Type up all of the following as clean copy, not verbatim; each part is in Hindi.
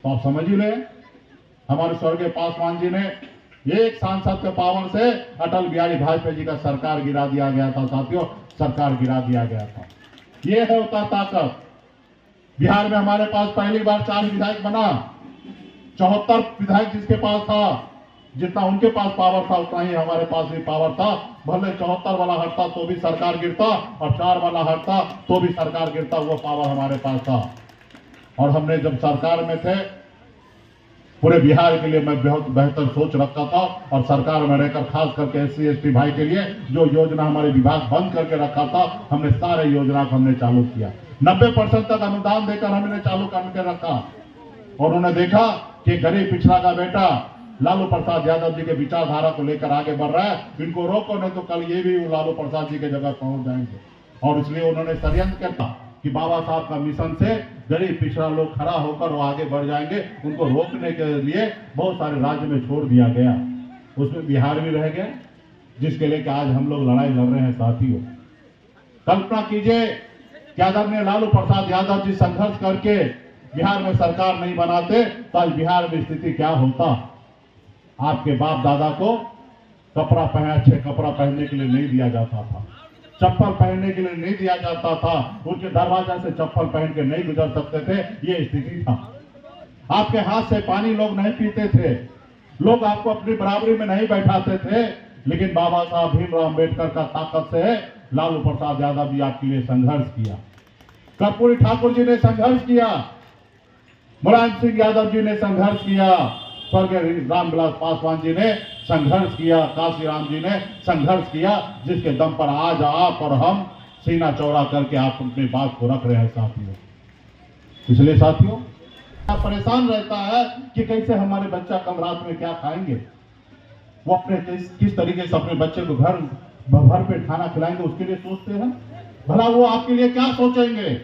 तो आप समझ ही ले, हमारे स्वर्गीय पासवान जी ने एक सांसद के पावर से अटल बिहारी वाजपेयी जी का सरकार गिरा दिया गया था। साथियों, सरकार गिरा दिया गया था। ये है उतना ताकत। बिहार में हमारे पास पहली बार 4 विधायक बना। 74 विधायक जिसके पास था, जितना उनके पास पावर था उतना ही हमारे पास भी पावर था। भले 74 वाला हटता तो भी सरकार गिरता, और 4 वाला हटता तो भी सरकार गिरता। वो पावर हमारे पास था। और हमने जब सरकार में थे, पूरे बिहार के लिए मैं बहुत बेहतर सोच रखता था, और सरकार में रहकर खास करके SC ST भाई के लिए जो योजना हमारे विभाग बंद करके रखा था, हमने सारे योजना को हमने चालू किया। 90% तक अनुदान देकर हमने चालू करके रखा। और उन्होंने देखा कि गरीब पिछड़ा का बेटा लालू प्रसाद यादव जी के विचारधारा को लेकर आगे बढ़ रहा है, इनको रोको, नहीं तो कल ये भी लालू प्रसाद जी के जगह पहुंच जाएंगे। और इसलिए उन्होंने षड्यंत्र किया कि बाबा साहब का मिशन से गरीब पिछड़ा लोग खड़ा होकर वो आगे बढ़ जाएंगे। उनको रोकने के लिए बहुत सारे राज्य में छोड़ दिया गया, उसमें बिहार भी रह गया, जिसके लिए कि आज हम लोग लड़ाई लड़ रहे हैं। साथियों, कल्पना कीजिए कि आदरणीय लालू प्रसाद यादव जी संघर्ष करके बिहार में सरकार नहीं बनाते तो आज बिहार में स्थिति क्या होता। आपके बाप दादा को कपड़ा अच्छे कपड़ा पहनने के लिए नहीं दिया जाता था, चप्पल पहनने के लिए नहीं दिया जाता था, उनके दरवाजा से चप्पल पहन के नहीं गुजर सकते थे। ये स्थिति था। आपके हाथ से पानी लोग नहीं पीते थे, लोग आपको अपनी बराबरी में नहीं बैठाते थे। लेकिन बाबा साहब भीमराव अम्बेडकर का ताकत से लालू प्रसाद यादव जी आपके लिए संघर्ष किया, कर्पूरी ठाकुर जी ने संघर्ष किया, मुलायम सिंह यादव जी ने संघर्ष किया, स्वर्गीय रामविलास पासवान जी ने संघर्ष किया, काशीराम जी ने संघर्ष किया, जिसके दम पर आज आप और हम सीना चौड़ा करके आप अपनी बात को रख रहे हैं। साथियों, इसलिए साथियों परेशान रहता है कि कैसे हमारे बच्चा कल रात में क्या खाएंगे, वो अपने किस तरीके से अपने बच्चे को घर भर पेट खाना खिलाएंगे, उसके लिए सोचते हैं। भला वो आपके लिए क्या सोचेंगे?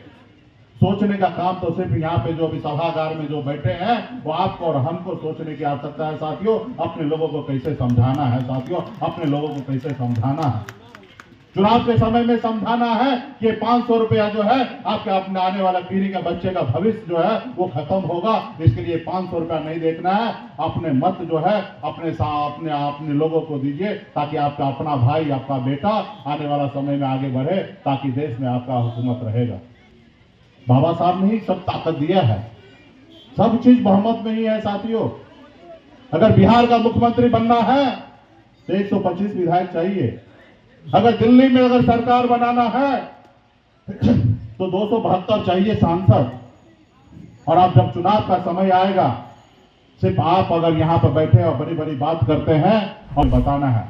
सोचने का काम तो सिर्फ यहाँ पे जो अभी सभागार में जो बैठे हैं वो आपको और हमको सोचने की आवश्यकता है। साथियों, अपने लोगों को कैसे समझाना है, साथियों अपने लोगों को कैसे समझाना है, चुनाव के समय में समझाना है कि 500 रुपया जो है आपके अपने आने वाला पीढ़ी का बच्चे का भविष्य जो है वो खत्म होगा। इसके लिए 500 रुपया नहीं देखना है, अपने मत जो है अपने लोगों को दीजिए, ताकि आपका अपना भाई आपका बेटा आने वाला समय में आगे बढ़े, ताकि देश में आपका हुकूमत रहेगा। बाबा साहब ने ही सब ताकत दिया है, सब चीज बहुमत में ही है। साथियों, अगर बिहार का मुख्यमंत्री बनना है तो 125 विधायक चाहिए। अगर दिल्ली में अगर सरकार बनाना है तो 272 चाहिए सांसद। और आप जब चुनाव का समय आएगा, सिर्फ आप अगर यहां पर बैठे और बड़ी बड़ी बात करते हैं और बताना है,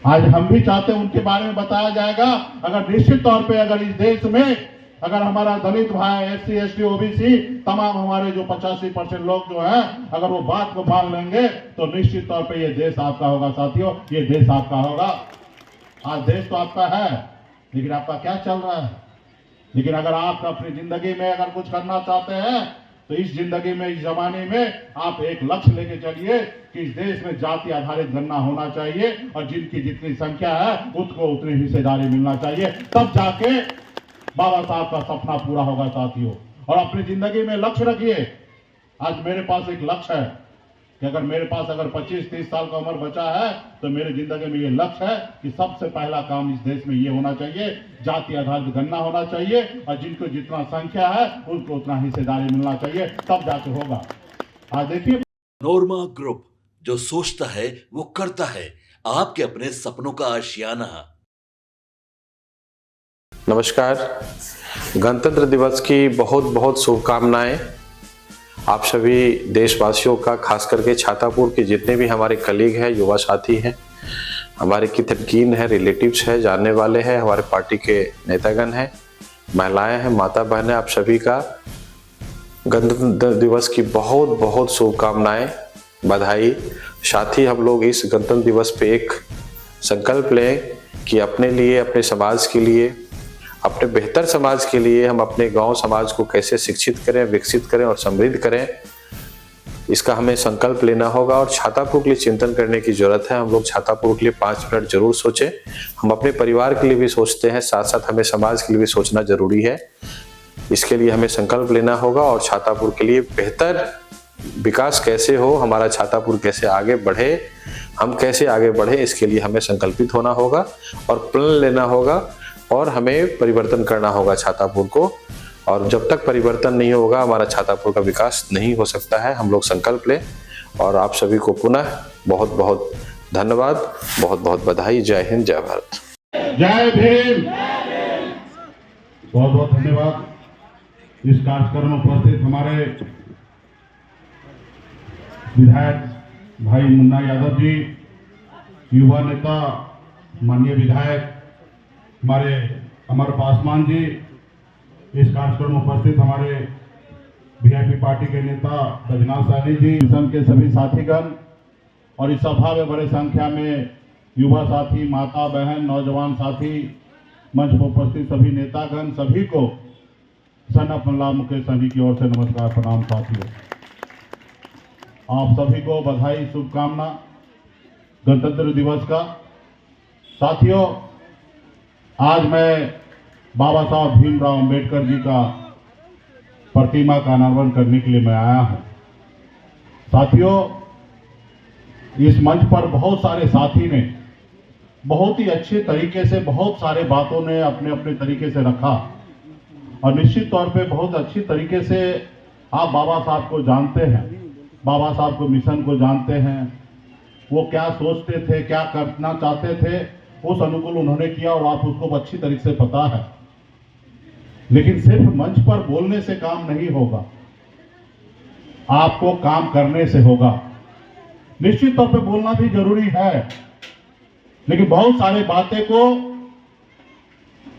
आज हम भी चाहते हैं उनके बारे में बताया जाएगा। अगर निश्चित तौर पे अगर इस देश में अगर हमारा दलित भाई, SC ST OBC तमाम हमारे जो 85% लोग जो है अगर वो बात को मान लेंगे तो निश्चित तौर पे ये देश आपका होगा। साथियों, ये देश आपका होगा। आज देश तो आपका है, लेकिन आपका क्या चल रहा है? लेकिन अगर आप अपनी जिंदगी में अगर कुछ करना चाहते हैं तो इस जिंदगी में, इस जमाने में आप एक लक्ष्य लेके चलिए कि इस देश में जाति आधारित गणना होना चाहिए, और जिनकी जितनी संख्या है उसको उतनी हिस्सेदारी मिलना चाहिए, तब जाके बाबा साहब का सपना पूरा होगा। साथियों, और अपनी जिंदगी में लक्ष्य रखिए। आज मेरे पास एक लक्ष्य है कि अगर मेरे पास अगर 25-30 साल का उम्र बचा है तो मेरे जिंदगी में ये लक्ष्य है कि सबसे पहला काम इस देश में ये होना चाहिए, जाति आधारित गणना होना चाहिए, और जिनको जितना संख्या है उनको उतना हिस्सेदारी मिलना चाहिए, तब जाके होगा। आज देखिए, नोरमा ग्रुप, जो सोचता है वो करता है, आपके अपने सपनों का आशियाना। नमस्कार, गणतंत्र दिवस की बहुत बहुत शुभकामनाएं आप सभी देशवासियों का, खास करके छातापुर के जितने भी हमारे कलीग हैं, युवा साथी हैं, हमारे कितनकीन हैं, रिलेटिव्स हैं, जानने वाले हैं, हमारे पार्टी के नेतागण हैं, महिलाएं हैं, माता बहनें, आप सभी का गणतंत्र दिवस की बहुत बहुत शुभकामनाएं, बधाई। साथ ही हम लोग इस गणतंत्र दिवस पे एक संकल्प लें कि अपने लिए, अपने समाज के लिए, अपने बेहतर समाज के लिए हम अपने गांव समाज को कैसे शिक्षित करें, विकसित करें और समृद्ध करें, इसका हमें संकल्प लेना होगा। और छातापुर के लिए चिंतन करने की जरूरत है। हम लोग छातापुर के लिए 5 मिनट जरूर सोचें। हम अपने परिवार के लिए भी सोचते हैं, साथ साथ हमें समाज के लिए भी सोचना जरूरी है। इसके लिए हमें संकल्प लेना होगा और छातापुर के लिए बेहतर विकास कैसे हो, हमारा छातापुर कैसे आगे बढ़े, हम कैसे आगे बढ़े, इसके लिए हमें संकल्पित होना होगा और प्रण लेना होगा और हमें परिवर्तन करना होगा छातापुर को। और जब तक परिवर्तन नहीं होगा हमारा छातापुर का विकास नहीं हो सकता है। हम लोग संकल्प लें और आप सभी को पुनः बहुत बहुत धन्यवाद, बहुत बहुत बधाई। जय हिंद, जय भारत। जय भीम। बहुत बहुत धन्यवाद। इस कार्यक्रम में उपस्थित हमारे विधायक भाई मुन्ना यादव जी, युवा नेता माननीय विधायक हमारे अमर पासवान जी, इस कार्यक्रम में उपस्थित हमारे वीआईपी पार्टी के नेता रजनाथ साहनी जी, मिशन के सभी साथीगण और इस सभा में बड़े संख्या में युवा साथी, माता बहन, नौजवान साथी, मंच पर उपस्थित सभी नेतागण, सभी को सन ऑफ मल्लाह मुकेश सहनी की ओर से नमस्कार, प्रणाम। साथियों, आप सभी को बधाई, शुभकामना गणतंत्र दिवस का। साथियों, आज मैं बाबा साहब भीमराव अंबेडकर जी का प्रतिमा का अनावरण करने के लिए मैं आया हूं। साथियों, इस मंच पर बहुत सारे साथी ने बहुत ही अच्छे तरीके से, बहुत सारे बातों ने अपने अपने तरीके से रखा और निश्चित तौर पे बहुत अच्छी तरीके से आप बाबा साहब को जानते हैं, बाबा साहब को मिशन को जानते हैं, वो क्या सोचते थे, क्या करना चाहते थे, उस अनुकूल उन्होंने किया और आप उसको अच्छी तरीके से पता है। लेकिन सिर्फ मंच पर बोलने से काम नहीं होगा, आपको काम करने से होगा। निश्चित तौर पे बोलना भी जरूरी है, लेकिन बहुत सारे बातें को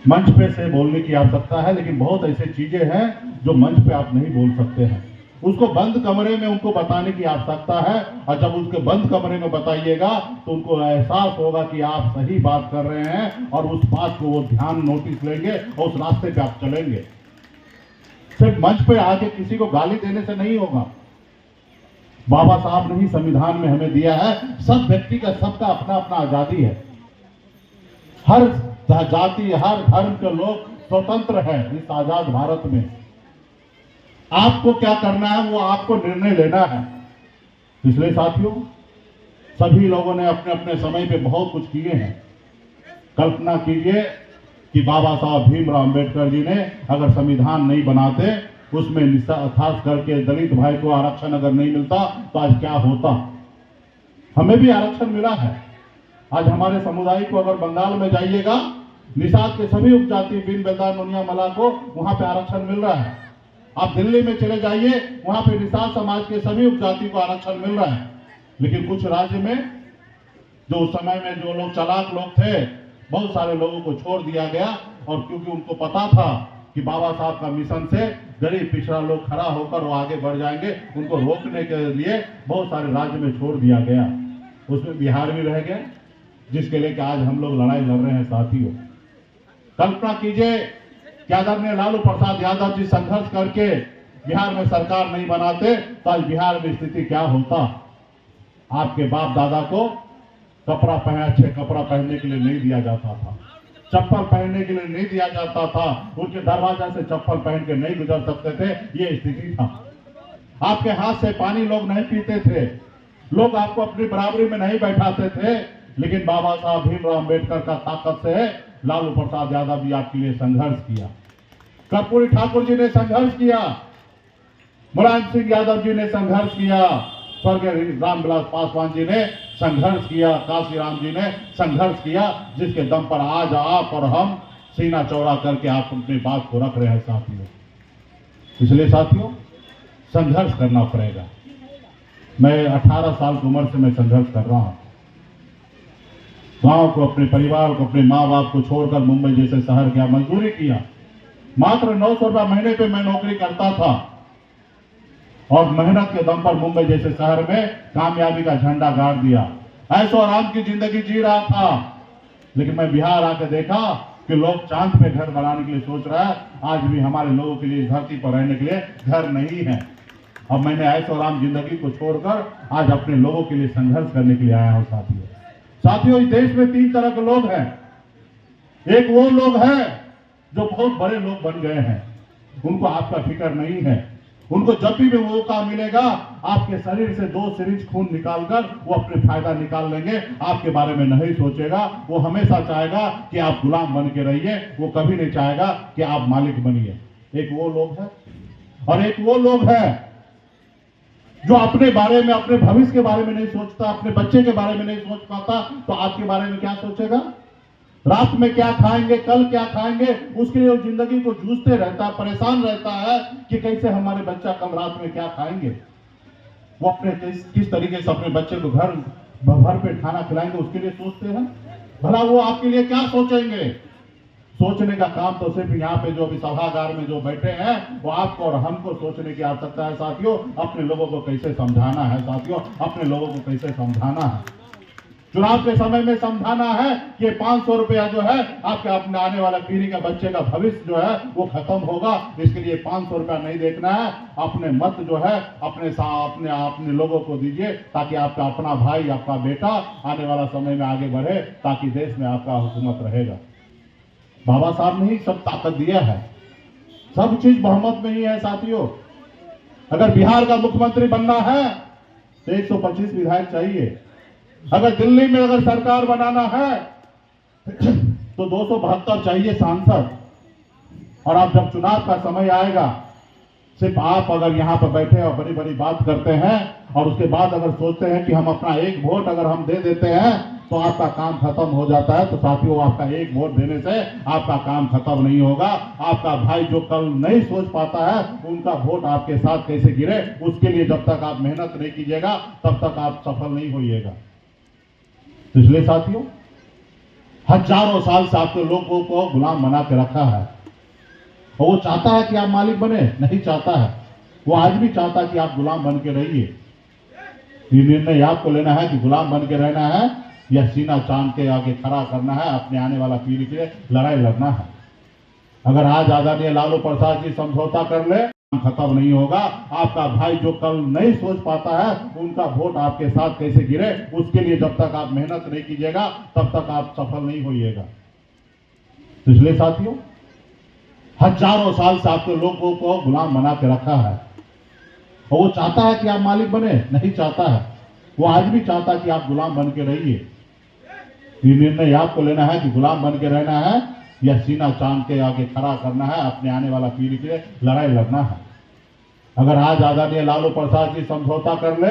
मंच पे से बोलने की आवश्यकता है, लेकिन बहुत ऐसी चीजें हैं जो मंच पे आप नहीं बोल सकते हैं, उसको बंद कमरे में उनको बताने की आवश्यकता है। और जब उसके बंद कमरे में बताइएगा तो उनको एहसास होगा कि आप सही बात कर रहे हैं और उस बात को वो ध्यान नोटिस लेंगे और उस रास्ते पे आप चलेंगे। सिर्फ मंच पे आके किसी को गाली देने से नहीं होगा। बाबा साहब ने ही संविधान में हमें दिया है, सब व्यक्ति का, सबका अपना अपना आजादी है, हर जाति, हर धर्म के लोग स्वतंत्र है इस आजाद भारत में। आपको क्या करना है वो आपको निर्णय लेना है। इसलिए साथियों, सभी लोगों ने अपने अपने समय पे बहुत कुछ किए हैं। कल्पना कीजिए कि बाबा साहब भीमराव अंबेडकर जी ने अगर संविधान नहीं बनाते, उसमें खास करके दलित भाई को आरक्षण अगर नहीं मिलता तो आज क्या होता। हमें भी आरक्षण मिला है। आज हमारे समुदाय को अगर बंगाल में जाइएगा, निषाद के सभी उपजाति, बिन बेलदार, नोनिया, मला को वहां पे आरक्षण मिल रहा है। आप दिल्ली में चले जाइए, वहां पे निषाद समाज के सभी उपजाति को आरक्षण मिल रहा है। लेकिन कुछ राज्य में जो उस समय में जो लोग चालाक लोग थे, बहुत सारे लोगों को छोड़ दिया गया और क्योंकि उनको पता था कि बाबा साहब का मिशन से गरीब पिछड़ा लोग खड़ा होकर वो आगे बढ़ जाएंगे, उनको रोकने के लिए बहुत सारे राज्य में छोड़ दिया गया। उसमें बिहार भी रह गया, जिसके लिए आज हम लोग लड़ाई लड़ रहे हैं। साथियों, कल्पना कीजिए कि आदरणीय लालू प्रसाद यादव जी संघर्ष करके बिहार में सरकार नहीं बनाते तो आज बिहार में स्थिति क्या होता। आपके बाप दादा को कपड़ा अच्छे कपड़ा पहनने के लिए नहीं दिया जाता था, चप्पल पहनने के लिए नहीं दिया जाता था, उनके दरवाजा से चप्पल पहन के नहीं गुजर सकते थे, ये स्थिति था। आपके हाथ से पानी लोग नहीं पीते थे, लोग आपको अपनी बराबरी में नहीं बैठाते थे। लेकिन बाबा साहब भीमराव अंबेडकर का ताकत से लालू प्रसाद यादव जी आपके लिए संघर्ष किया, कर्पूरी ठाकुर जी ने संघर्ष किया, मुलायम सिंह यादव जी ने संघर्ष किया, स्वर्गीय रामविलास पासवान जी ने संघर्ष किया, काशीराम जी ने संघर्ष किया, जिसके दम पर आज आप और हम सीना चौड़ा करके आप अपनी बात को रख रहे हैं। साथियों, इसलिए साथियों, संघर्ष करना पड़ेगा। मैं 18 साल की उम्र से मैं संघर्ष कर रहा हूं। गांव को, अपने परिवार को, अपने माँ बाप को छोड़कर मुंबई जैसे शहर गया, मजदूरी किया। मात्र 900 रुपया महीने पे मैं नौकरी करता था और मेहनत के दम पर मुंबई जैसे शहर में कामयाबी का झंडा गाड़ दिया। ऐशो आराम की जिंदगी जी रहा था। लेकिन मैं बिहार आकर देखा कि लोग चांद पे घर बनाने के लिए सोच रहा है। आज भी हमारे लोगों के लिए धरती पर रहने के लिए घर नहीं है। अब मैंने ऐशो आराम जिंदगी को छोड़कर आज अपने लोगों के लिए संघर्ष करने के लिए आया हूं। साथियों, इस देश में 3 तरह के लोग हैं। एक वो लोग हैं जो बहुत बड़े लोग बन गए हैं, उनको आपका फिक्र नहीं है। उनको जब भी मौका मिलेगा आपके शरीर से 2 सिरिंज खून निकालकर वो अपने फायदा निकाल लेंगे, आपके बारे में नहीं सोचेगा। वो हमेशा चाहेगा कि आप गुलाम बन के रहिए, वो कभी नहीं चाहेगा कि आप मालिक बनिए। एक वो लोग है और एक वो लोग है जो अपने बारे में, अपने भविष्य के बारे में नहीं सोचता, अपने बच्चे के बारे में नहीं सोच पाता, तो आपके बारे में क्या सोचेगा? रात में क्या खाएंगे, कल क्या खाएंगे, उसके लिए वो जिंदगी को जूझते रहता है, परेशान रहता है कि कैसे हमारे बच्चा कल रात में क्या खाएंगे। वो अपने किस तरीके से अपने बच्चे को घर भर पेट खाना खिलाएंगे, उसके लिए सोचते हैं। भला वो आपके लिए क्या सोचेंगे? सोचने का काम तो सिर्फ यहाँ पे जो अभी सभागार में जो बैठे हैं वो आपको और हमको सोचने की आवश्यकता है साथियों। अपने लोगों को कैसे समझाना है साथियों, अपने लोगों को कैसे समझाना है। चुनाव के समय में समझाना है कि 500 रुपया जो है आपके अपने आने वाला पीढ़ी का बच्चे का भविष्य जो है वो खत्म होगा। इसके लिए 500 रुपया नहीं देखना है, अपने मत जो है अपने लोगों को दीजिए, ताकि आपका अपना भाई, आपका बेटा आने वाला समय में आगे बढ़े, ताकि देश में आपका हुकूमत रहेगा। बाबा साहब ने ही सब ताकत दिया है, सब चीज बहुमत में ही है साथियों। अगर बिहार का मुख्यमंत्री बनना है तो 125 विधायक चाहिए। अगर दिल्ली में अगर सरकार बनाना है तो 272 चाहिए सांसद। और अब जब चुनाव का समय आएगा, सिर्फ आप अगर यहाँ पर बैठे और बड़ी बड़ी बात करते हैं और उसके बाद अगर सोचते हैं कि हम अपना 1 वोट अगर हम दे देते हैं तो आपका काम खत्म हो जाता है, तो साथियों आपका 1 वोट देने से आपका काम खत्म नहीं होगा। आपका भाई जो कल नहीं सोच पाता है उनका वोट आपके साथ कैसे गिरे, उसके लिए जब तक आप मेहनत नहीं कीजिएगा तब तक आप सफल नहीं होइएगा। इसलिए साथियों हजारों साल से आपके लोगों को गुलाम बना के रखा है और वो चाहता है कि आप मालिक बने, नहीं चाहता है। वो आज भी चाहता है कि आप गुलाम बन के रहिए। ये निर्णय आपको लेना है कि गुलाम बन के रहना है या सीना चांद के आगे खड़ा करना है, अपने आने वाला पीढ़ी के लिए लड़ाई लड़ना है। अगर आज आदरणीय लालू प्रसाद जी समझौता कर ले, खत्म नहीं होगा। आपका भाई जो कल नहीं सोच पाता है उनका वोट आपके साथ कैसे गिरे, उसके लिए जब तक आप मेहनत नहीं कीजिएगा तब तक आप सफल नहीं होइएगा। इसलिए साथियों हजारों साल से आपके लोगों को गुलाम बना के रखा है और वो चाहता है कि आप मालिक बने, नहीं चाहता है। वो आज भी चाहता है कि आप गुलाम बन के रहिए। ये निर्णय आपको लेना है कि गुलाम बन के रहना है या सीना चांद के आगे खड़ा करना है, अपने आने वाला पीढ़ी के लिए लड़ाई लड़ना है। अगर आज आदरणीय लालू प्रसाद जी समझौता कर ले,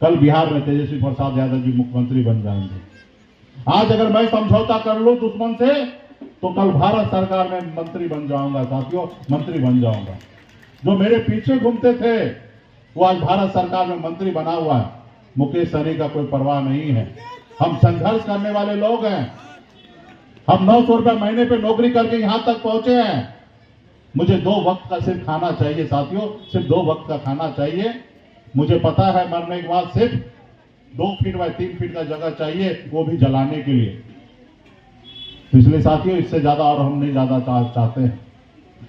कल बिहार में तेजस्वी प्रसाद यादव जी मुख्यमंत्री बन जाएंगे। आज अगर मैं समझौता कर लूं दुश्मन से तो कल भारत सरकार में मंत्री बन जाऊंगा साथियों, मंत्री बन जाऊंगा। जो मेरे पीछे घूमते थे वो आज भारत सरकार में मंत्री बना हुआ है। मुकेश सहनी का कोई परवाह नहीं है। हम संघर्ष करने वाले लोग हैं। हम 900 रुपए महीने पे नौकरी करके यहां तक पहुंचे हैं। मुझे 2 वक्त का सिर्फ खाना चाहिए साथियों, सिर्फ 2 वक्त का खाना चाहिए। मुझे पता है मरने के बाद सिर्फ 2 फीट बाय 3 फीट का जगह चाहिए, वो भी जलाने के लिए। इसलिए साथियों इससे ज्यादा और हम नहीं ज्यादा चाहते हैं।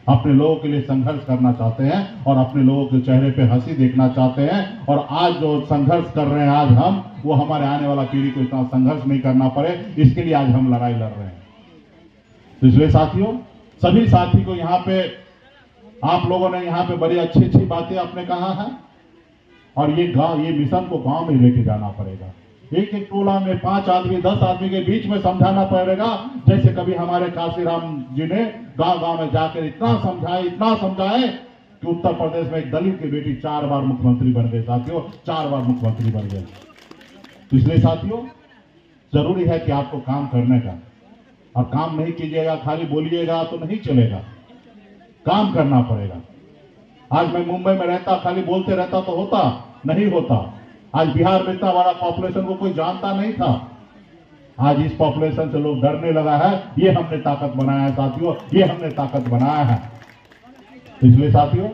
अपने लोगों के लिए संघर्ष करना चाहते हैं और अपने लोगों के चेहरे पे हंसी देखना चाहते हैं। और आज जो संघर्ष कर रहे हैं आज हम, वो हमारे आने वाला पीढ़ी को इतना संघर्ष नहीं करना पड़े, इसके लिए आज हम लड़ाई लड़ रहे हैं। इसलिए साथियों सभी साथी को यहाँ पे आप लोगों ने यहाँ पे बड़ी अच्छी अच्छी बातें आपने कहा है और ये मिशन को गांव में लेके जाना पड़ेगा। एक एक टोला में 5 आदमी 10 आदमी के बीच में समझाना पड़ेगा। जैसे कभी हमारे काशीराम जी ने गांव गांव में जाकर इतना समझाए कि उत्तर प्रदेश में एक दलित की बेटी 4 बार मुख्यमंत्री बन गई साथियों, 4 बार मुख्यमंत्री बन गए। इसलिए साथियों जरूरी है कि आपको काम करने का, और काम नहीं कीजिएगा खाली बोलिएगा तो नहीं चलेगा, काम करना पड़ेगा। आज मैं मुंबई में रहता खाली बोलते रहता तो होता नहीं होता। आज बिहार में इतना बड़ा पॉपुलेशन को कोई जानता नहीं था। आज इस पॉपुलेशन से लोग डरने लगा है। ये हमने ताकत बनाया है साथियों, ये हमने ताकत बनाया है। इसलिए साथियों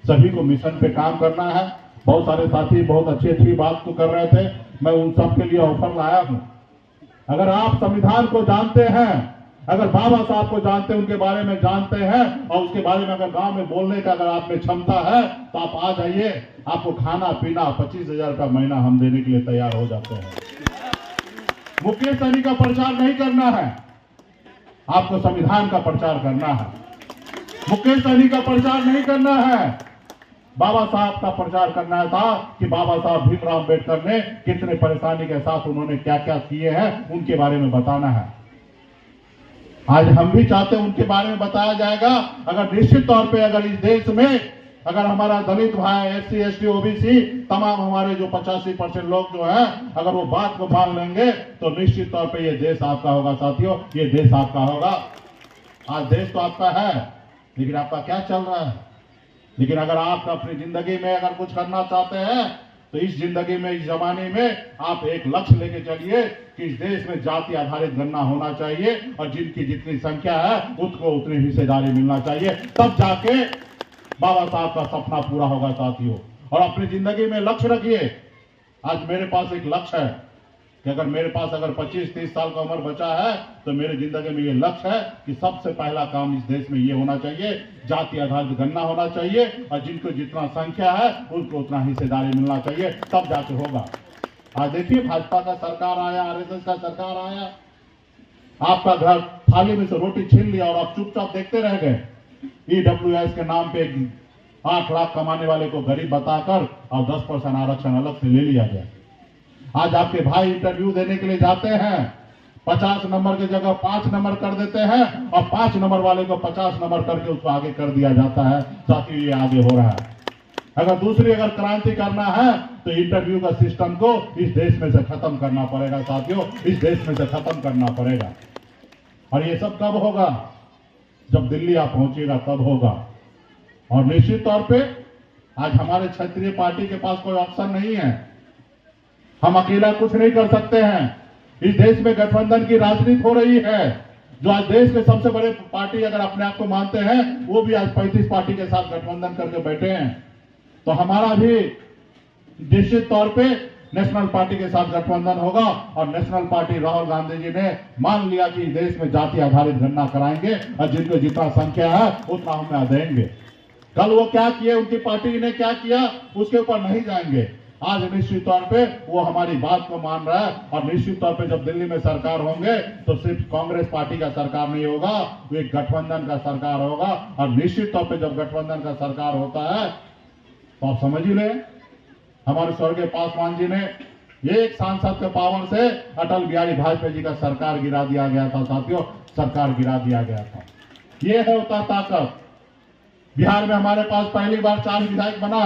सभी को मिशन पे काम करना है। बहुत सारे साथी बहुत अच्छी बात तो कर रहे थे, मैं उन सब के लिए ऑफर लाया हूं। अगर आप संविधान को जानते हैं, अगर बाबा साहब को जानते हैं, उनके बारे में जानते हैं और उसके बारे में अगर गांव में बोलने का अगर आप में क्षमता है तो आप आ जाइए। आपको खाना पीना 25,000 रुपया महीना हम देने के लिए तैयार हो जाते हैं। मुकेश सहनी का प्रचार नहीं करना है, आपको संविधान का प्रचार करना है। मुकेश सहनी का प्रचार नहीं करना है, बाबा साहब का प्रचार करना था कि बाबा साहब भीमराव अम्बेडकर ने कितने परेशानी के साथ उन्होंने क्या क्या किए हैं उनके बारे में बताना है। आज हम भी चाहते हैं उनके बारे में बताया जाएगा। अगर निश्चित तौर पे अगर इस देश में अगर हमारा दलित भाई, एससी, एसटी, ओबीसी तमाम हमारे जो 85% लोग जो है अगर वो बात को मान लेंगे तो निश्चित तौर पे ये देश आपका होगा साथियों, ये देश आपका होगा। आज देश तो आपका है, लेकिन आपका क्या चल रहा है? लेकिन अगर आप अपनी जिंदगी में अगर कुछ करना चाहते हैं तो इस जिंदगी में, इस जमाने में आप एक लक्ष्य लेके चलिए कि इस देश में जाति आधारित गणना होना चाहिए और जिनकी जितनी संख्या है उसको उतनी हिस्सेदारी मिलना चाहिए, तब जाके बाबा साहब का सपना पूरा होगा साथियों। और अपनी जिंदगी में लक्ष्य रखिए। आज मेरे पास एक लक्ष्य है कि अगर मेरे पास अगर 25-30 साल का उम्र बचा है तो मेरे जिंदगी में ये लक्ष्य है कि सबसे पहला काम इस देश में ये होना चाहिए, जाति आधारित गणना होना चाहिए और जिनको जितना संख्या है उनको उतना हिस्सेदारी मिलना चाहिए, तब जाके होगा। आज देखिए भाजपा का सरकार आया, आरएसएस का सरकार आया, आपका घर थाली में से रोटी छीन लिया और आप चुपचाप देखते रह गए। ईडब्ल्यूएस के नाम पे 8 लाख कमाने वाले को गरीब बताकर और 10% आरक्षण अलग से ले लिया गया। आज आपके भाई इंटरव्यू देने के लिए जाते हैं, 50 नंबर की जगह 5 नंबर कर देते हैं और 5 नंबर वाले को 50 नंबर करके उसको आगे कर दिया जाता है। साथियों ये आगे हो रहा है। अगर दूसरी अगर क्रांति करना है तो इंटरव्यू का सिस्टम को इस देश में से खत्म करना पड़ेगा साथियों, इस देश में से खत्म करना पड़ेगा। और ये सब कब होगा? जब दिल्ली आप पहुंचेगा तब होगा। और निश्चित तौर पे आज हमारे क्षेत्रीय पार्टी के पास कोई ऑप्शन नहीं है, हम अकेला कुछ नहीं कर सकते हैं। इस देश में गठबंधन की राजनीति हो रही है। जो आज देश के सबसे बड़े पार्टी अगर अपने आप को मानते हैं वो भी आज 35 पार्टी के साथ गठबंधन करके बैठे हैं। तो हमारा भी निश्चित तौर पे नेशनल पार्टी के साथ गठबंधन होगा और नेशनल पार्टी राहुल गांधी जी ने मान लिया कि देश में जाति आधारित गणना कराएंगे और जिनको जितना संख्या है उतना हमें देंगे। कल वो क्या किए, उनकी पार्टी ने क्या किया, उसके ऊपर नहीं जाएंगे। आज निश्चित तौर पे वो हमारी बात को मान रहा है और निश्चित तौर पे जब दिल्ली में सरकार होंगे तो सिर्फ कांग्रेस पार्टी का सरकार नहीं होगा, वो एक गठबंधन का सरकार होगा। और निश्चित तौर पे जब गठबंधन का सरकार होता है तो आप समझ ही ले, हमारे स्वर्गीय पासवान जी ने एक सांसद के पावर से अटल बिहारी वाजपेयी जी का सरकार गिरा दिया गया था साथियों, सरकार गिरा दिया गया था। ये है उतना ताकत। बिहार में हमारे पास पहली बार 4 विधायक बना,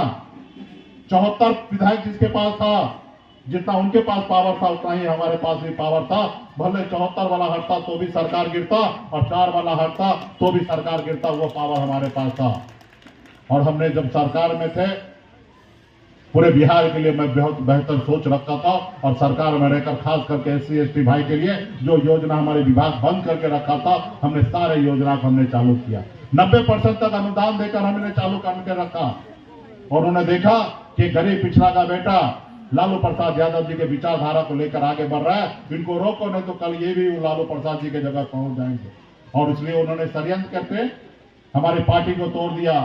74 विधायक जिसके पास था, जितना उनके पास पावर था उतना ही हमारे पास भी पावर था। भले 74 वाला हटता तो भी सरकार गिरता और 4 वाला हटता तो भी सरकार गिरता, वो पावर हमारे पास था। और हमने जब सरकार में थे पूरे बिहार के लिए मैं बहुत बेहतर सोच रखता था और सरकार में रहकर खास करके एससी एसटी भाई के लिए जो योजना हमारे विभाग बंद करके रखा था, हमने सारे योजना को हमने चालू किया। 90% तक अनुदान देकर हमने चालू करके रखा। और उन्होंने देखा कि गरीब पिछड़ा का बेटा लालू प्रसाद यादव जी के विचारधारा को लेकर आगे बढ़ रहा है, इनको रोको नहीं तो कल ये भी लालू प्रसाद जी के जगह पहुंच जाएंगे। और इसलिए उन्होंने षड्यंत्र करके हमारी पार्टी को तोड़ दिया।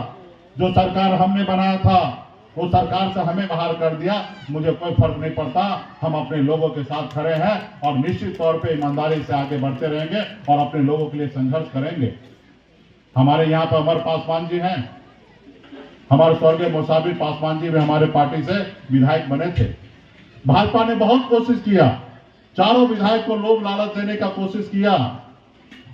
जो सरकार हमने बनाया था वो सरकार से हमें बाहर कर दिया। मुझे कोई फर्क नहीं पड़ता, हम अपने लोगों के साथ खड़े हैं और निश्चित तौर पे ईमानदारी से आगे बढ़ते रहेंगे और अपने लोगों के लिए संघर्ष करेंगे। हमारे यहाँ पर अमर पासवान जी हैं, हमारे स्वर्गीय मुसाफिर पासवान जी भी हमारे पार्टी से विधायक बने थे। भाजपा ने बहुत कोशिश किया, चारों विधायक को लोभ लालच देने का कोशिश किया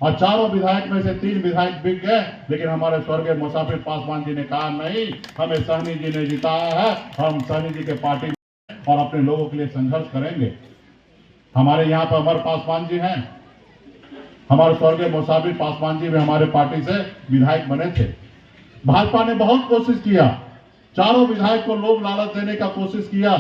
और चारों विधायक में से 3 विधायक बिक गए। लेकिन हमारे स्वर्गीय मुसाफिर पासवान जी ने कहा नहीं, हमें सहनी जी ने जिताया है, हम सहनी जी के पार्टी में और अपने लोगों के लिए संघर्ष करेंगे। हमारे यहाँ पर अमर पासवान जी हैं, हमारे स्वर्गीय मुसाफिर पासवान जी भी हमारे पार्टी से विधायक बने थे। भाजपा ने बहुत कोशिश किया, चारों विधायक को लोभ लालच देने का कोशिश किया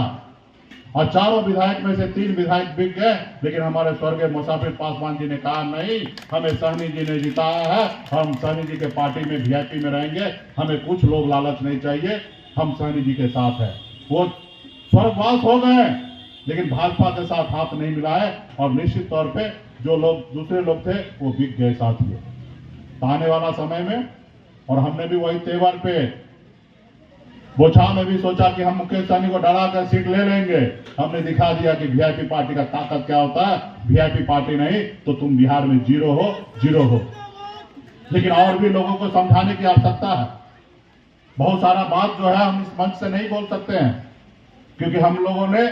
और चारों विधायक में से 3 विधायक बिक गए। लेकिन हमारे स्वर्गीय मुसाफिर पासवान जी ने कहा नहीं, हमें सहनी जी ने जिताया है, हम सहनी जी के पार्टी में वीआईपी में रहेंगे, हमें कुछ लोभ लालच नहीं चाहिए, हम सहनी जी के साथ हैं। वो स्वर्गवास हो गए लेकिन भाजपा के साथ हाथ नहीं मिलाए और निश्चित तौर पे जो लोग दूसरे लोग थे वो बिक गए साथियों। तो आने वाला समय में और हमने भी वही तेवर पे बोछा में भी सोचा कि हम मुकेश सहनी को डरा कर सीट ले लेंगे। हमने दिखा दिया कि वीआईपी पार्टी का ताकत क्या होता है। वीआईपी पार्टी नहीं तो तुम बिहार में जीरो हो, जीरो हो। लेकिन और भी लोगों को समझाने की आवश्यकता है। बहुत सारा बात जो है हम इस मंच से नहीं बोल सकते हैं, क्योंकि हम लोगों ने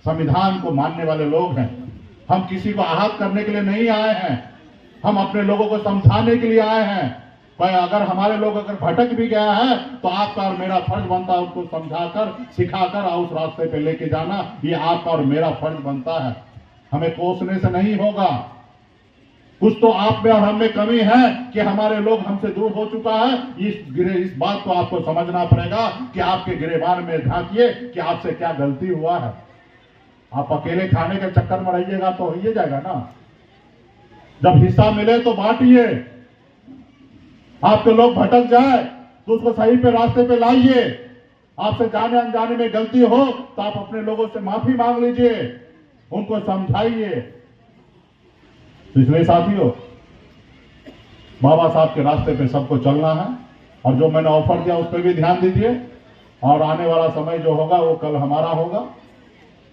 संविधान को मानने वाले लोग हैं। हम किसी को आहत करने के लिए नहीं आए हैं, हम अपने लोगों को समझाने के लिए आए हैं। पर अगर हमारे लोग अगर भटक भी गया है तो आपका और मेरा फर्ज बनता है उसको समझाकर, सिखाकर और उस रास्ते पे लेके जाना। ये आपका और मेरा फर्ज बनता है। हमें कोसने से नहीं होगा। कुछ तो आप में और हम में कमी है कि हमारे लोग हमसे दूर हो चुका है। इस बात को आपको समझना पड़ेगा कि आपके गिरेबान में झांकिए कि आपसे क्या गलती हुआ है। आप अकेले खाने के चक्कर में रहिएगा तो हो ही जाएगा ना। जब हिस्सा मिले तो बांटिए। आपके लोग भटक जाए तो उसको सही पे रास्ते पे लाइए। आपसे जाने अनजाने में गलती हो तो आप अपने लोगों से माफी मांग लीजिए, उनको समझाइए। इसलिए साथियों, बाबा साहब के रास्ते पे सबको चलना है और जो मैंने ऑफर दिया उस पर भी ध्यान दीजिए। और आने वाला समय जो होगा वो कल हमारा होगा।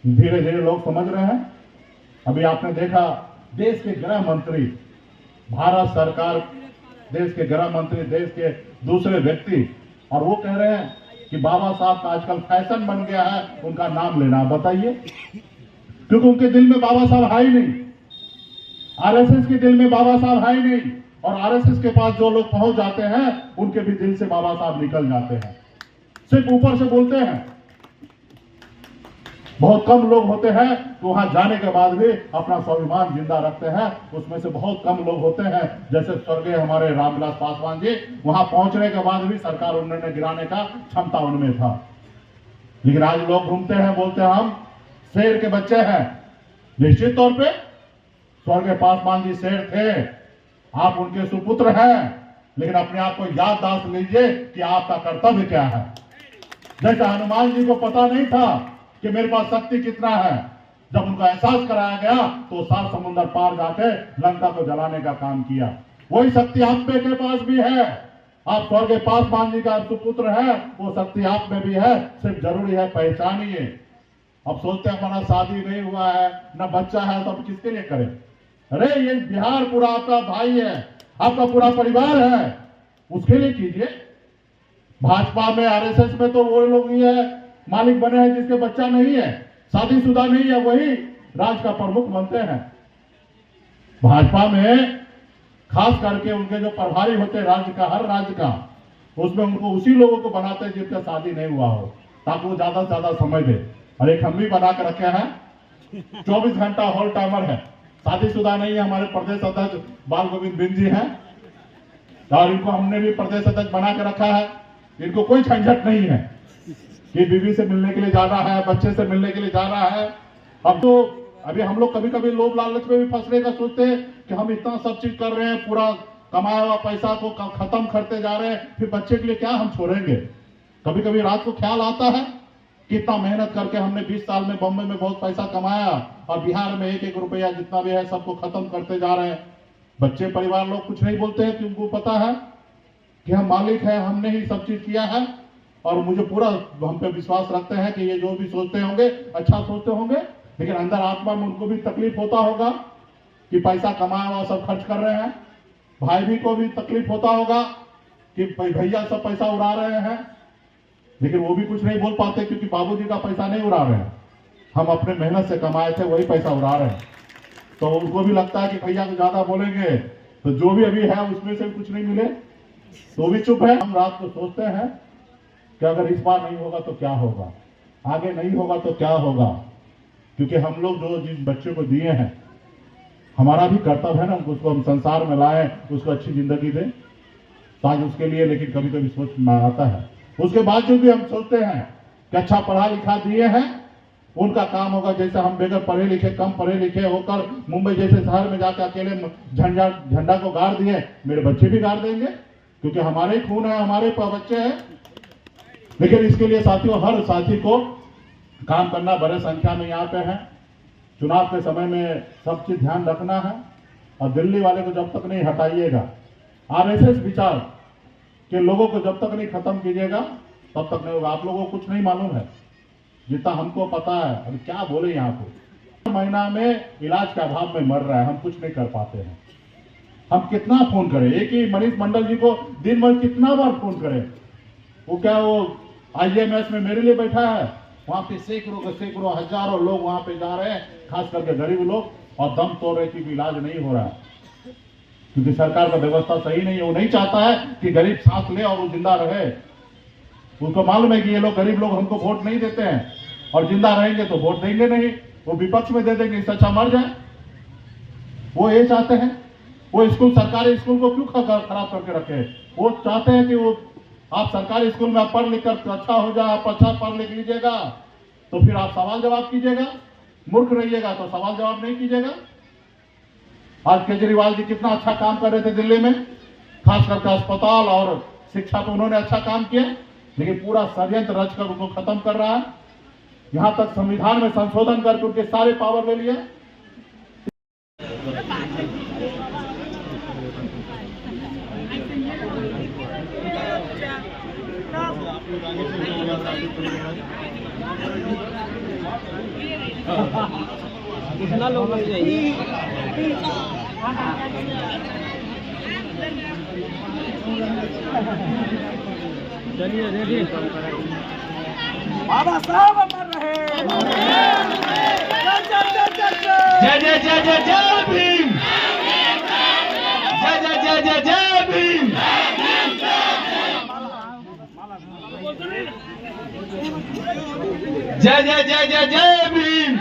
धीरे धीरे लोग समझ रहे हैं। अभी आपने देखा देश के गृह मंत्री, भारत सरकार, देश के गृह मंत्री, देश के दूसरे व्यक्ति, और वो कह रहे हैं कि बाबा साहब का आजकल फैशन बन गया है उनका नाम लेना। बताइए, क्योंकि उनके दिल में बाबा साहब है ही नहीं। आरएसएस के दिल में बाबा साहब है ही नहीं। और आरएसएस के पास जो लोग पहुंच जाते हैं उनके भी दिल से बाबा साहब निकल जाते हैं। सिर्फ ऊपर से बोलते हैं। बहुत कम लोग होते हैं तो वहां जाने के बाद भी अपना स्वाभिमान जिंदा रखते हैं। उसमें से बहुत कम लोग होते हैं, जैसे स्वर्गीय हमारे रामविलास पासवान जी, वहां पहुंचने के बाद भी सरकार उन्होंने गिराने का क्षमता उनमें था। लेकिन आज लोग घूमते हैं, बोलते हैं हम शेर के बच्चे हैं। निश्चित तौर पे स्वर्गीय पासवान जी शेर थे, आप उनके सुपुत्र हैं, लेकिन अपने आप को याददाश्त लीजिए कि आपका कर्तव्य क्या है। जैसे हनुमान जी को पता नहीं था कि मेरे पास शक्ति कितना है, जब उनका एहसास कराया गया तो 7 समुद्र पार जाके लंका को जलाने का काम किया। वही शक्ति आप पे के पास भी है। आप स्वर्गीय पासवान जी का सुपुत्र है, वो शक्ति आप में भी है। सिर्फ जरूरी है पहचानिए। अब सोचते हैं हमारा शादी नहीं हुआ है, ना बच्चा है, तो हम किसके लिए करें? अरे ये बिहार पूरा आपका भाई है, आपका पूरा परिवार है, उसके लिए कीजिए। भाजपा में, आरएसएस में तो वो लोग ही है मालिक बने हैं जिसके बच्चा नहीं है, शादीशुदा नहीं है, वही राज्य का प्रमुख बनते हैं। भाजपा में खास करके उनके जो प्रभारी होते हैं राज्य का, हर राज्य का, उसमें उनको उसी लोगों को बनाते हैं जिनका शादी नहीं हुआ हो, ताकि वो ज्यादा से ज्यादा समय दे। और एक हम भी बना के रखे हैं, 24 घंटा होल टाइमर है, शादीशुदा नहीं है। हमारे प्रदेश अध्यक्ष बाल गोविंद बिंद जी हैं, और इनको हमने भी प्रदेश अध्यक्ष बना के रखा है। इनको कोई झंझट नहीं है कि बीवी से मिलने के लिए जाना है, बच्चे से मिलने के लिए जाना है। अब तो अभी हम लोग कभी कभी लोभ लालच में भी फंसने का सोचते हैं कि हम इतना सब चीज कर रहे हैं, पूरा कमाया हुआ पैसा को खत्म करते जा रहे हैं, फिर बच्चे के लिए क्या हम छोड़ेंगे। कभी कभी रात को ख्याल आता है कितना मेहनत करके हमने 20 साल में बॉम्बे में बहुत पैसा कमाया और बिहार में 1-1 रुपया जितना भी है सबको खत्म करते जा रहे हैं। बच्चे परिवार लोग कुछ नहीं बोलते हैं, क्योंकि उनको पता है कि हम मालिक हैं, हमने ही सब चीज किया है। और मुझे पूरा हम पे विश्वास रखते हैं कि ये जो भी सोचते होंगे अच्छा सोचते होंगे, लेकिन अंदर आत्मा में उनको भी तकलीफ होता होगा कि पैसा कमाया हुआ सब खर्च कर रहे हैं। भाई भी को भी तकलीफ होता होगा कि भैया सब पैसा उड़ा रहे हैं, लेकिन वो भी कुछ नहीं बोल पाते क्योंकि बाबूजी का पैसा नहीं उड़ा रहे हैं, हम अपने मेहनत से कमाए थे वही पैसा उड़ा रहे हैं। तो उनको भी लगता है कि भैया को ज्यादा बोलेंगे तो जो भी अभी है उसमें से कुछ नहीं मिले तो भी चुप है। हम रात को सोचते हैं कि अगर इस बार नहीं होगा तो क्या होगा, आगे नहीं होगा तो क्या होगा, क्योंकि हम लोग जो जिस बच्चे को दिए हैं हमारा भी कर्तव्य है ना, उसको हम संसार में लाएं, उसको अच्छी जिंदगी दें, ताकि उसके लिए। लेकिन कभी कभी सोच में आता है, उसके बाद जो भी हम सोचते हैं कि अच्छा पढ़ा लिखा दिए हैं, उनका काम होगा। जैसे हम बगैर पढ़े लिखे, कम पढ़े लिखे होकर मुंबई जैसे शहर में जाकर अकेले झंडा को गाड़ दिए, मेरे बच्चे भी गाड़ देंगे, क्योंकि हमारे ही खून है, हमारे बच्चे हैं। लेकिन इसके लिए साथियों, हर साथी को काम करना, बड़े संख्या में यहाँ पे है। चुनाव के समय में सब चीज ध्यान रखना है, और दिल्ली वाले को जब तक नहीं हटाइएगा, आरएसएस विचार के लोगों को जब तक नहीं खत्म कीजिएगा तब तक नहीं होगा। आप लोगों को कुछ नहीं मालूम है, जितना हमको पता है। अभी क्या बोले, यहाँ पे महीना में इलाज के अभाव में मर रहा है, हम कुछ नहीं कर पाते हैं। हम कितना फोन करें? एक ही मनीष मंडल जी को दिन भर कितना बार फोन करें? वो क्या वो IMS में मेरे लिए बैठा है? वहां पे सैकड़ों हजारों लोग वहां पे जा रहे हैं, खास करके गरीब लोग, और दम तोड़ रहे कि इलाज नहीं हो रहा है क्योंकि सरकार का व्यवस्था सही नहीं है। वो नहीं चाहता है कि गरीब सांस ले और वो जिंदा रहे। उनको मालूम है कि ये लोग गरीब लोग हमको वोट नहीं देते हैं और जिंदा रहेंगे तो वोट देंगे नहीं, वो विपक्ष में दे देंगे, इससे अच्छा मर जाए। वो ये चाहते हैं। वो स्कूल, सरकारी स्कूल को क्यों खराब करके रखे? वो चाहते हैं कि वो आप सरकारी स्कूल में पढ़ लिख कर अच्छा हो जाए, आप अच्छा पढ़ लिख लीजिएगा तो फिर आप सवाल जवाब कीजिएगा, मूर्ख रहिएगा तो सवाल जवाब नहीं कीजिएगा। आज केजरीवाल जी कितना अच्छा काम कर रहे थे दिल्ली में, खास करके अस्पताल और शिक्षा पे उन्होंने अच्छा काम किया, लेकिन पूरा षड्यंत्र रचकर उनको खत्म कर रहा है। यहां तक संविधान में संशोधन करके उनके सारे पावर ले लिया। कितना लोग मिल जाइए? चलिए रेडी। बाबा साहब अमर रहे। जय जय जय जय जय भीम। जय जय जय जय जय भीम। जय जय जय जय जय भीम।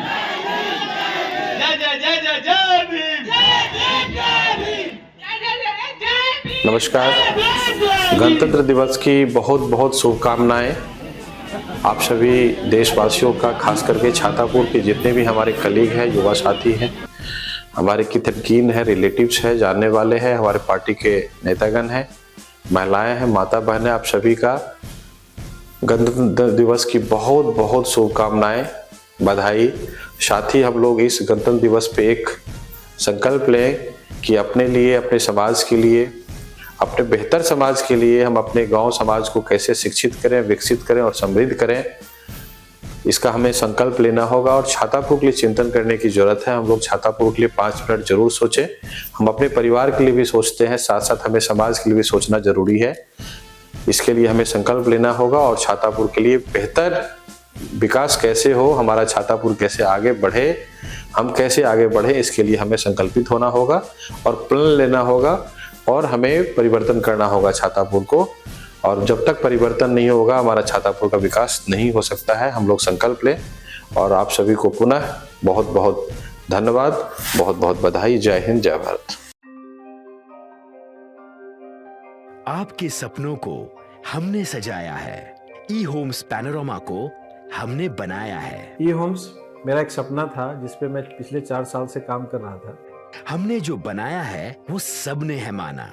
जय जय जय जय जय भीम। नमस्कार। गणतंत्र दिवस की बहुत बहुत शुभकामनाएं आप सभी देशवासियों का, खास करके छातापुर के जितने भी हमारे कलीग हैं, युवा साथी हैं, हमारे कितनकीन हैं, रिलेटिव्स हैं, जानने वाले हैं, हमारे पार्टी के नेतागण हैं, महिलाएं हैं, माता बहनें, आप सभी का गणतंत्र दिवस की बहुत बहुत शुभकामनाएं, बधाई। साथ ही हम लोग इस गणतंत्र दिवस पे एक संकल्प लें कि अपने लिए, अपने समाज के लिए, अपने बेहतर समाज के लिए हम अपने गांव समाज को कैसे शिक्षित करें, विकसित करें और समृद्ध करें, इसका हमें संकल्प लेना होगा। और छातापुर के लिए चिंतन करने की जरूरत है। हम लोग छातापुर के लिए 5 मिनट जरूर सोचें। हम अपने परिवार के लिए भी सोचते हैं, साथ साथ हमें समाज के लिए भी सोचना जरूरी है। इसके लिए हमें संकल्प लेना होगा और छातापुर के लिए बेहतर विकास कैसे हो, हमारा छातापुर कैसे आगे बढ़े, हम कैसे आगे बढ़े, इसके लिए हमें संकल्पित होना होगा और प्रण लेना होगा और हमें परिवर्तन करना होगा छातापुर को। और जब तक परिवर्तन नहीं होगा हमारा छातापुर का विकास नहीं हो सकता है। हम लोग संकल्प लें। और आप सभी को पुनः बहुत बहुत धन्यवाद, बहुत बहुत बधाई। जय हिंद, जय भारत। आपके सपनों को हमने सजाया है, ई होम्स पैनोरमा को हमने बनाया है। ई होम्स मेरा एक सपना था जिसपे मैं पिछले 4 साल से काम कर रहा था। हमने जो बनाया है वो सबने है माना।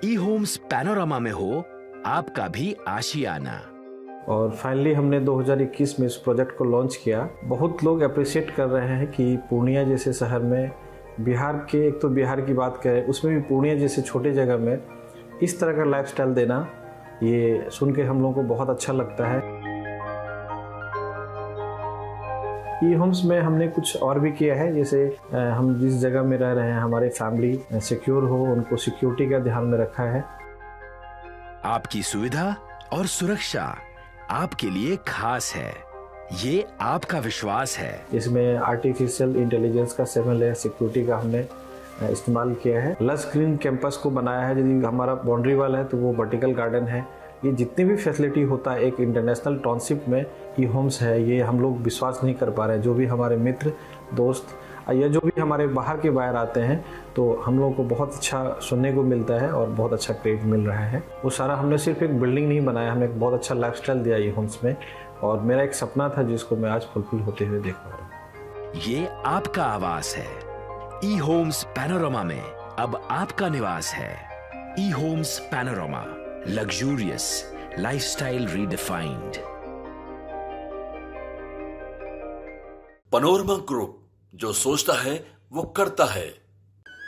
ई होम्स पैनोरमा में हो आपका भी आशियाना। और फाइनली हमने 2021 में इस प्रोजेक्ट को लॉन्च किया। बहुत लोग अप्रिशिएट कर रहे हैं कि पूर्णिया जैसे शहर में, बिहार के, एक तो बिहार की बात करें उसमें भी पूर्णिया जैसे छोटे जगह में इस तरह का लाइफस्टाइल देना, ये सुन के हम लोगों को बहुत अच्छा लगता है। ई होम्स में हमने कुछ और भी किया है, जैसे हम जिस जगह में रह रहे हैं हमारे फैमिली सिक्योर हो, उनको सिक्योरिटी का ध्यान में रखा है। आपकी सुविधा और सुरक्षा आपके लिए खास है, ये आपका विश्वास है। इसमें आर्टिफिशियल इंटेलिजेंस का 7 लेयर सिक्योरिटी का हमने इस्तेमाल किया है। लस ग्रीन कैंपस को बनाया है। यदि हमारा बाउंड्री वाल है तो वो वर्टिकल गार्डन है। ये जितनी भी फैसिलिटी होता है एक इंटरनेशनल टाउनशिप में ई होम्स है, ये हम लोग विश्वास नहीं कर पा रहे हैं। जो भी हमारे मित्र, दोस्त या जो भी हमारे बाहर के बाहर आते हैं तो हम लोगों को बहुत अच्छा सुनने को मिलता है और बहुत अच्छा क्रेडिट मिल रहा है। वो सारा हमने सिर्फ एक बिल्डिंग नहीं बनाया, हमें एक बहुत अच्छा लाइफस्टाइल दिया ई होम्स में। और मेरा एक सपना था जिसको मैं आज फुलफिल होते हुए देख पा रहा हूँ। ये आपका आवास है। ई होम्स पैनोरमा में अब आपका निवास है। E homes Panorama, luxurious lifestyle redefined. Panorama group, जो सोचता है वो करता है।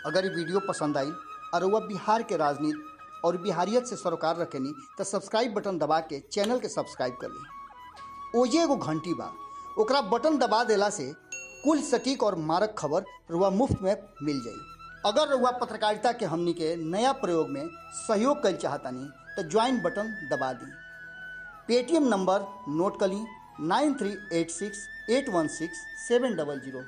अगर ये वीडियो पसंद आई और वह बिहार के राजनीति और बिहारियत से सरोकार रखेनी तो सब्सक्राइब बटन दबा के चैनल के सब्सक्राइब कर ली। ओजे एगो घंटी बा, ओकरा बटन दबा देला से कुल सटीक और मारक खबर रुआ मुफ्त में मिल जाई। अगर रउआ पत्रकारिता के हमनी के नया प्रयोग में सहयोग कर चाहतानी तो ज्वाइन बटन दबा दी। पेटीएम नंबर नोट कर ली 9386816700।